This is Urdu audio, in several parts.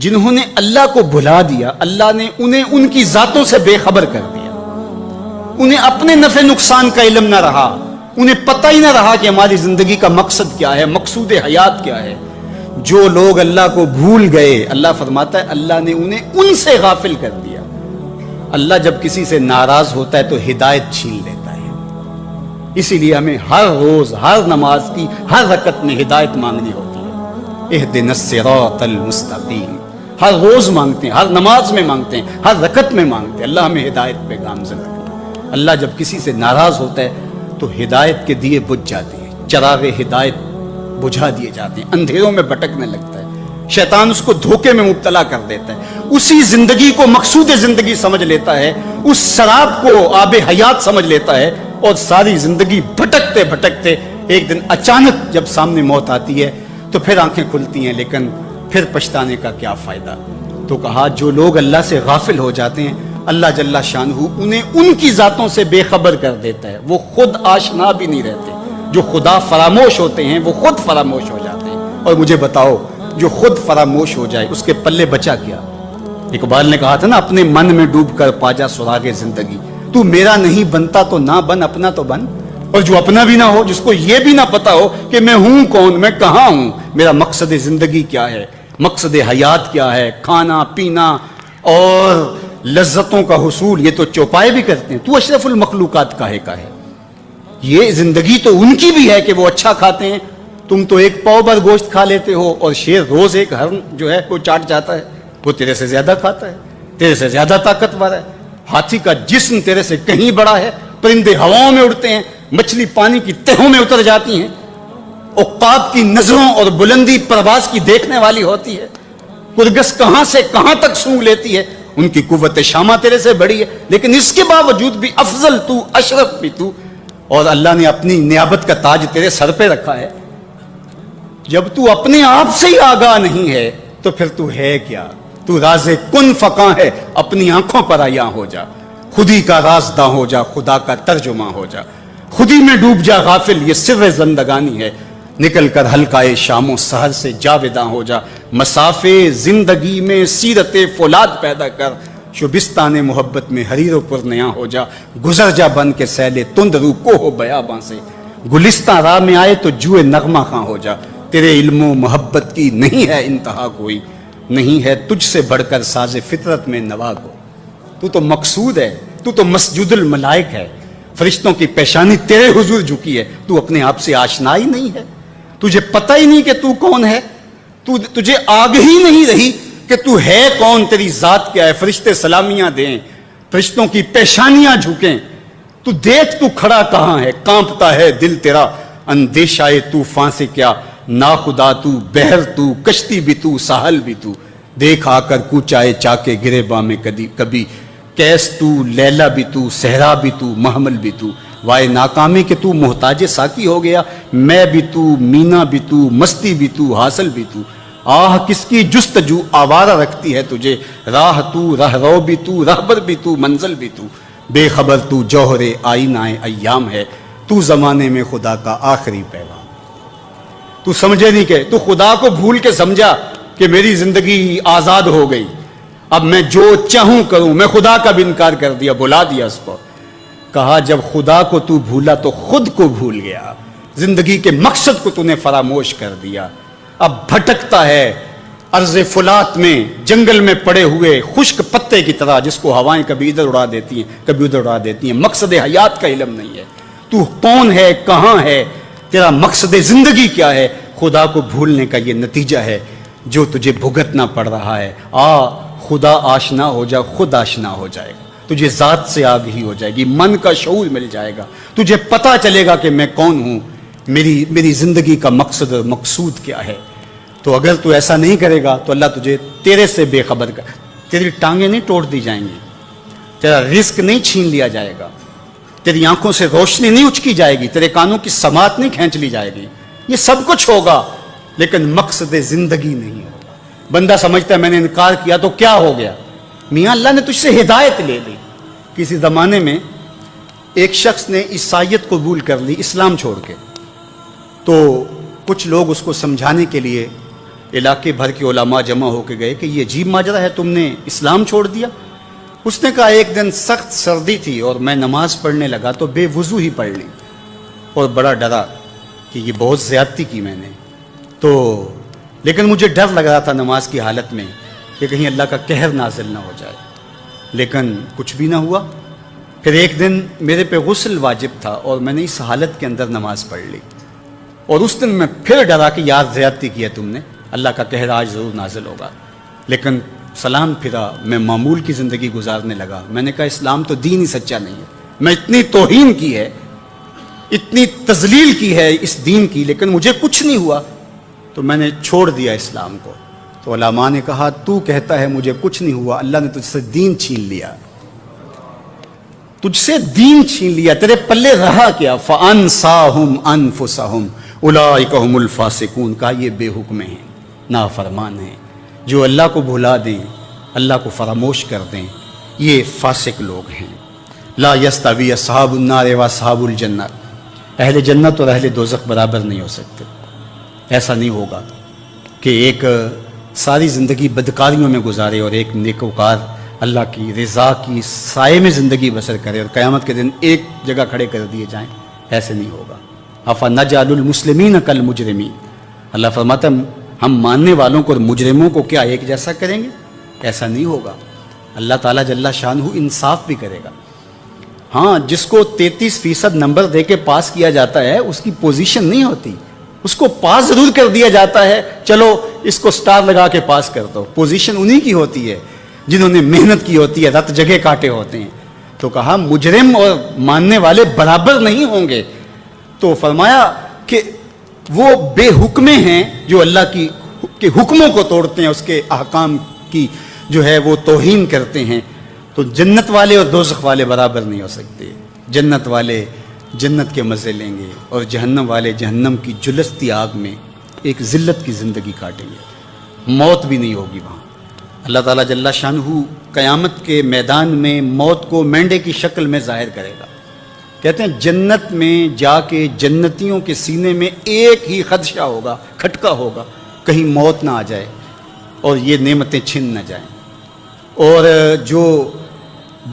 جنہوں نے اللہ کو بھلا دیا، اللہ نے انہیں ان کی ذاتوں سے بے خبر کر دیا، انہیں اپنے نفع نقصان کا علم نہ رہا، انہیں پتہ ہی نہ رہا کہ ہماری زندگی کا مقصد کیا ہے، مقصود حیات کیا ہے۔ جو لوگ اللہ کو بھول گئے، اللہ فرماتا ہے اللہ نے انہیں ان سے غافل کر دیا۔ اللہ جب کسی سے ناراض ہوتا ہے تو ہدایت چھین لیتا ہے، اسی لیے ہمیں ہر روز ہر نماز کی ہر رکعت میں ہدایت مانگنی ہوتی ہے۔ اہدنا الصراط المستقیم، ہر روز مانگتے ہیں، ہر نماز میں مانگتے ہیں، ہر رکعت میں مانگتے ہیں، اللہ ہمیں ہدایت پہ گامزن رکھے۔ اللہ جب کسی سے ناراض ہوتا ہے تو ہدایت کے دیے بجھ جاتے ہیں، چراغ ہدایت بجھا دیے جاتے ہیں، اندھیروں میں بھٹکنے لگتا ہے، شیطان اس کو دھوکے میں مبتلا کر دیتا ہے، اسی زندگی کو مقصود زندگی سمجھ لیتا ہے، اس شراب کو آب حیات سمجھ لیتا ہے، اور ساری زندگی بھٹکتے بھٹکتے ایک دن اچانک جب سامنے موت آتی ہے تو پھر آنکھیں کھلتی ہیں، لیکن پھر پچھتانے کا کیا فائدہ۔ تو کہا جو لوگ اللہ سے غافل ہو جاتے ہیں اللہ جل شانہ انہیں ان کی ذاتوں سے بے خبر کر دیتا ہے، وہ خود آشنا بھی نہیں رہتے۔ جو خدا فراموش ہوتے ہیں وہ خود فراموش ہو جاتے ہیں۔ اور مجھے بتاؤ جو خود فراموش ہو جائے اس کے پلے بچا کیا؟ اقبال نے کہا تھا نا، اپنے من میں ڈوب کر پا جا سراغ زندگی، تو میرا نہیں بنتا تو نہ بن، اپنا تو بن۔ اور جو اپنا بھی نہ ہو، جس کو یہ بھی نہ پتا ہو کہ میں ہوں کون، میں کہاں ہوں، میرا مقصد زندگی کیا ہے، مقصد حیات کیا ہے، کھانا پینا اور لذتوں کا حصول، یہ تو چوپائے بھی کرتے ہیں، تو اشرف المخلوقات کاہے کا ہے۔ یہ زندگی تو ان کی بھی ہے کہ وہ اچھا کھاتے ہیں، تم تو ایک پاؤ بھر گوشت کھا لیتے ہو، اور شیر روز ایک ہرن جو ہے وہ چاٹ جاتا ہے، وہ تیرے سے زیادہ کھاتا ہے، تیرے سے زیادہ طاقتور ہے، ہاتھی کا جسم تیرے سے کہیں بڑا ہے، پرندے ہواؤں میں اڑتے ہیں، مچھلی پانی کی تہوں میں اتر جاتی ہیں، عقاب کی نظروں اور بلندی پرواز کی دیکھنے والی ہوتی ہے، کرگس کہاں سے کہاں تک سونگ لیتی ہے، ان کی قوت شامہ تیرے سے بڑی ہے، لیکن اس کے باوجود بھی افضل تو، اشرف بھی تو، اور اللہ نے اپنی نیابت کا تاج تیرے سر پہ رکھا ہے۔ جب تو اپنے آپ سے ہی آگاہ نہیں ہے تو پھر تو ہے کیا؟ تو راز کن فقاں ہے، اپنی آنکھوں پر عیاں ہو جا، خودی کا رازداں ہو جا، خدا کا ترجمہ ہو جا، خودی میں ڈوب جا غافل، یہ سر زندگانی ہے، نکل کر حلقۂ شام و سحر سے جاوداں ہو جا، مسافے زندگی میں سیرت فولاد پیدا کر، شبستان محبت میں حریر و پرنیاں ہو جا، گزر جا بن کے سیلے تند رو کو ہو بیاباں سے، گلستان راہ میں آئے تو جوئے نغمہ خاں ہو جا، تیرے علم و محبت کی نہیں ہے انتہا کوئی، نہیں ہے تجھ سے بڑھ کر ساز فطرت میں نوا کو، تو تو مقصود ہے، تو تو مسجد الملائک ہے، فرشتوں کی پیشانی تیرے حضور جھکی ہے، تو اپنے آپ سے آشنا ہی نہیں ہے، تجھے پتہ ہی نہیں کہ تو کون ہے، تجھے آگہی نہیں رہی کہ تو ہے کون، تیری ذات کیا ہے، فرشتے سلامیاں دیں، فرشتوں کی پیشانیاں جھکیں، تو دیکھ تو کھڑا کہاں ہے، کانپتا ہے دل تیرا اندیشہ طوفان سے کیا، ناخدا تو، بحر تو، کشتی بھی تو، ساحل بھی تو، دیکھ آ کر کوچائے چاکے گریباں میں کبھی، کیس تو، لیلا بھی تو، صحرا بھی تو، محمل بھی تو، وائے ناکامی کہ تو محتاج ساکی ہو گیا، میں بھی تو، مینا بھی تو، مستی بھی تو، حاصل بھی تو، آہ کس کی جستجو آوارہ رکھتی ہے تجھے، راہ تو، راہ رو بھی تو، رہبر بھی تو، منزل بھی تو، بے خبر تو، جوہر آئینہ ایام ہے، تو زمانے میں خدا کا آخری پیغام، تو سمجھے نہیں کہ تو خدا کو بھول کے سمجھا کہ میری زندگی آزاد ہو گئی، اب میں جو چاہوں کروں، میں خدا کا بھی انکار کر دیا، بلا دیا اس کو۔ کہا جب خدا کو تو بھولا تو خود کو بھول گیا، زندگی کے مقصد کو تو نے فراموش کر دیا، اب بھٹکتا ہے ارض فلات میں، جنگل میں پڑے ہوئے خشک پتے کی طرح، جس کو ہوائیں کبھی ادھر اڑا دیتی ہیں کبھی ادھر اڑا دیتی ہیں، مقصد حیات کا علم نہیں ہے، تو کون ہے، کہاں ہے، تیرا مقصد زندگی کیا ہے، خدا کو بھولنے کا یہ نتیجہ ہے جو تجھے بھگتنا پڑ رہا ہے۔ خدا آشنا ہو جا، خود آشنا ہو جائے گا، تجھے ذات سے آگہی ہو جائے گی، من کا شعور مل جائے گا، تجھے پتا چلے گا کہ میں کون ہوں، میری زندگی کا مقصد مقصود کیا ہے۔ تو اگر تو ایسا نہیں کرے گا تو اللہ تجھے تیرے سے بے خبر کر، تیری ٹانگیں نہیں توڑ دی جائیں گی، تیرا رزق نہیں چھین لیا جائے گا، تیری آنکھوں سے روشنی نہیں اچکی جائے گی، تیرے کانوں کی سماعت نہیں کھینچ لی جائے گی، یہ سب کچھ ہوگا لیکن مقصد زندگی نہیں ہوگا۔ بندہ سمجھتا ہے میں نے انکار کیا تو کیا ہو گیا، میاں اللہ نے تجھ سے ہدایت لے لی۔ کسی زمانے میں ایک شخص نے عیسائیت قبول کر لی اسلام چھوڑ کے، تو کچھ لوگ اس کو سمجھانے کے لیے علاقے بھر کے علماء جمع ہو کے گئے کہ یہ عجیب ماجرا ہے، تم نے اسلام چھوڑ دیا؟ اس نے کہا ایک دن سخت سردی تھی اور میں نماز پڑھنے لگا تو بے وضو ہی پڑھ لی، اور بڑا ڈرا کہ یہ بہت زیادتی کی میں نے، تو لیکن مجھے ڈر لگ رہا تھا نماز کی حالت میں کہ کہیں اللہ کا قہر نازل نہ ہو جائے، لیکن کچھ بھی نہ ہوا۔ پھر ایک دن میرے پہ غسل واجب تھا اور میں نے اس حالت کے اندر نماز پڑھ لی، اور اس دن میں پھر ڈرا کہ یار زیادتی کی ہے تم نے، اللہ کا قہر آج ضرور نازل ہوگا، لیکن سلام پھرا، میں معمول کی زندگی گزارنے لگا۔ میں نے کہا اسلام تو دین ہی سچا نہیں ہے، میں اتنی توہین کی ہے، اتنی تذلیل کی ہے اس دین کی، لیکن مجھے کچھ نہیں ہوا، تو میں نے چھوڑ دیا اسلام کو۔ تو علماء نے کہا تو کہتا ہے مجھے کچھ نہیں ہوا، اللہ نے تجھ سے دین چھین لیا، تجھ سے دین چھین لیا، تیرے پلے رہا کیا؟ فَأَنْسَاهُمْ أَنفُسَهُمْ أُولَٰئِكَ هُمُ الْفَاسِقُونَ، کہا یہ بے حکم ہیں، نافرمان ہیں، جو اللہ کو بھلا دیں، اللہ کو فراموش کر دیں، یہ فاسق لوگ ہیں۔ لا يستوی اصحاب النار واصحاب الجنہ، اہل جنت اور اہل دوزخ برابر نہیں ہو سکتے۔ ایسا نہیں ہوگا کہ ایک ساری زندگی بدکاریوں میں گزارے اور ایک نیکوکار اللہ کی رضا کی سائے میں زندگی بسر کرے اور قیامت کے دن ایک جگہ کھڑے کر دیے جائیں، ایسے نہیں ہوگا۔ افنجعل المسلمین کالمجرمین، اللہ فرماتا ہے ہم ماننے والوں کو اور مجرموں کو کیا ایک جیسا کریں گے؟ ایسا نہیں ہوگا۔ اللہ تعالیٰ جل شانہ انصاف بھی کرے گا۔ ہاں، جس کو 33% نمبر دے کے پاس کیا جاتا ہے اس کی پوزیشن نہیں ہوتی، اس کو پاس ضرور کر دیا جاتا ہے، چلو اس کو سٹار لگا کے پاس کر دو، پوزیشن انہی کی ہوتی ہے جنہوں نے محنت کی ہوتی ہے، رت جگہ کاٹے ہوتے ہیں۔ تو کہا مجرم اور ماننے والے برابر نہیں ہوں گے، تو فرمایا کہ وہ بے حکمے ہیں جو اللہ کے حکموں کو توڑتے ہیں، اس کے احکام کی جو ہے وہ توہین کرتے ہیں۔ تو جنت والے اور دوزخ والے برابر نہیں ہو سکتے، جنت والے جنت کے مزے لیں گے اور جہنم والے جہنم کی جلستی آگ میں ایک ذلت کی زندگی کاٹیں گے، موت بھی نہیں ہوگی وہاں۔ اللہ تعالیٰ جل شانہ قیامت کے میدان میں موت کو مینڈے کی شکل میں ظاہر کرے گا۔ کہتے ہیں جنت میں جا کے جنتیوں کے سینے میں ایک ہی خدشہ ہوگا، کھٹکا ہوگا، کہیں موت نہ آ جائے اور یہ نعمتیں چھن نہ جائیں، اور جو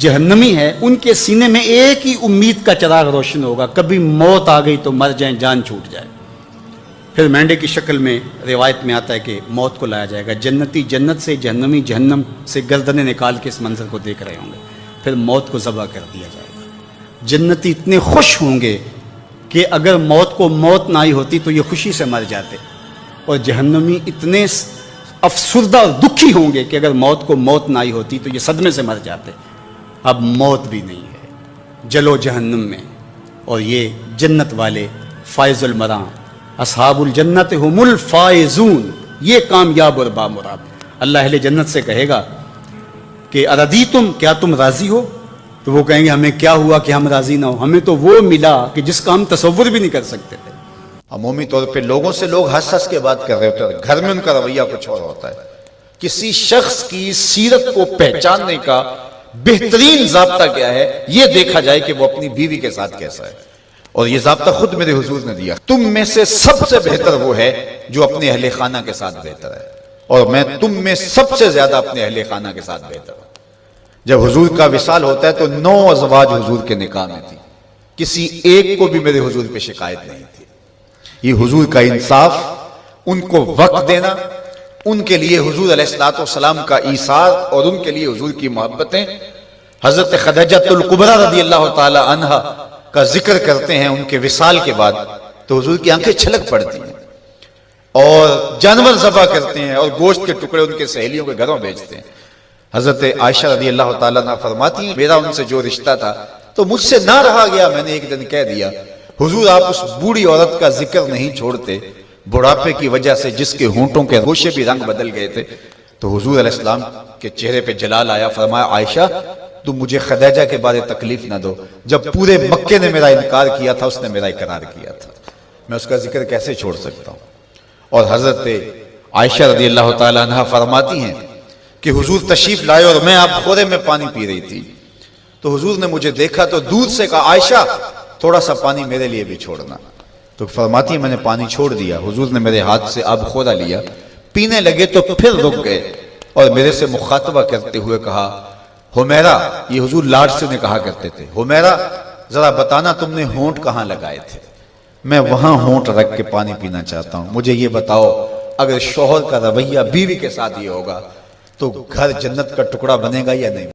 جہنمی ہے ان کے سینے میں ایک ہی امید کا چراغ روشن ہوگا، کبھی موت آ گئی تو مر جائیں، جان چھوٹ جائے۔ پھر مینڈے کی شکل میں روایت میں آتا ہے کہ موت کو لایا جائے گا، جنتی جنت سے، جہنمی جہنم سے گردنیں نکال کے اس منظر کو دیکھ رہے ہوں گے، پھر موت کو ذبح کر دیا جائے گا۔ جنتی اتنے خوش ہوں گے کہ اگر موت کو موت نہ آئی ہوتی تو یہ خوشی سے مر جاتے، اور جہنمی اتنے افسردہ اور دکھی ہوں گے کہ اگر موت کو موت نہ آئی ہوتی تو یہ صدمے سے مر جاتے۔ اب موت بھی نہیں ہے، جلو جہنم میں، اور یہ جنت والے فائز المراں، اصحاب الجنت هم الفائزون، یہ کامیاب اور بامراد۔ اللہ اہل جنت سے کہے گا کہ اردیتم، کیا تم راضی ہو؟ تو وہ کہیں گے ہمیں کیا ہوا کہ ہم راضی نہ ہو، ہمیں تو وہ ملا کہ جس کا ہم تصور بھی نہیں کر سکتے تھے۔ عمومی طور پہ لوگوں سے لوگ ہنس ہنس کے بات کر رہے ہوتے ہیں، گھر میں ان کا رویہ کچھ اور ہوتا ہے۔ کسی شخص کی سیرت کو پہچاننے کا بہترین ضابطہ کیا ہے، یہ دیکھا جائے کہ وہ اپنی بیوی کے ساتھ کیسا ہے، اور یہ ضابطہ خود میرے حضور نے دیا، تم میں سے سب سے بہتر وہ ہے جو اپنے اہل خانہ کے ساتھ بہتر ہے، اور میں تم میں سب سے زیادہ اپنے اہل خانہ کے ساتھ بہتر ہوں۔ جب حضور کا وصال ہوتا ہے تو 9 ازواج حضور کے نکاح میں تھی، کسی ایک کو بھی میرے حضور پہ شکایت نہیں تھی۔ یہ حضور کا انصاف، ان کو وقت دینا، ان کے لیے حضور علیہ السلام کا ایثار اور ان کے لیے حضور کی محبتیں۔ حضرت خدیجہ الکبریٰ رضی اللہ تعالی عنہ کا ذکر کرتے ہیں ان کے وصال کے بعد تو حضور کی آنکھیں چھلک پڑتی ہیں، اور جانور ذبح کرتے ہیں اور گوشت کے ٹکڑے ان کے سہیلیوں کے گھروں بھیجتے ہیں۔ حضرت عائشہ رضی اللہ تعالیٰ عنہ فرماتی ہیں میرا ان سے جو رشتہ تھا تو مجھ سے نہ رہا گیا، میں نے ایک دن کہہ دیا حضور آپ اس بوڑھی عورت کا ذکر نہیں چھوڑتے، بڑھاپے کی وجہ سے جس کے ہونٹوں کے گوشے بھی رنگ بدل گئے تھے۔ تو حضور علیہ السلام کے چہرے پہ جلال آیا، فرمایا عائشہ تم مجھے خدیجہ کے بارے تکلیف نہ دو، جب پورے مکے نے میرا انکار کیا تھا اس نے میرا اقرار کیا تھا، میں اس کا ذکر کیسے چھوڑ سکتا ہوں۔ اور حضرت عائشہ رضی اللہ تعالی عنہ فرماتی ہیں کہ حضور تشریف لائے اور میں آپ خورے میں پانی پی رہی تھی، تو حضور نے مجھے دیکھا تو دودھ سے کہا عائشہ تھوڑا سا پانی میرے لیے بھی چھوڑنا، تو فرماتی ہے میں نے پانی چھوڑ دیا، حضور نے میرے ہاتھ سے آب خورا لیا، پینے لگے تو پھر رک گئے اور میرے سے مخاطبہ کرتے ہوئے کہا حمیرہ، یہ حضور لاڈ سے انہیں کہا کرتے تھے، حمیرہ ذرا بتانا تم نے ہونٹ کہاں لگائے تھے؟ میں وہاں ہونٹ رکھ کے پانی پینا چاہتا ہوں، مجھے یہ بتاؤ اگر شوہر کا رویہ بیوی کے ساتھ یہ ہوگا تو گھر جنت کا ٹکڑا بنے گا یا نہیں؟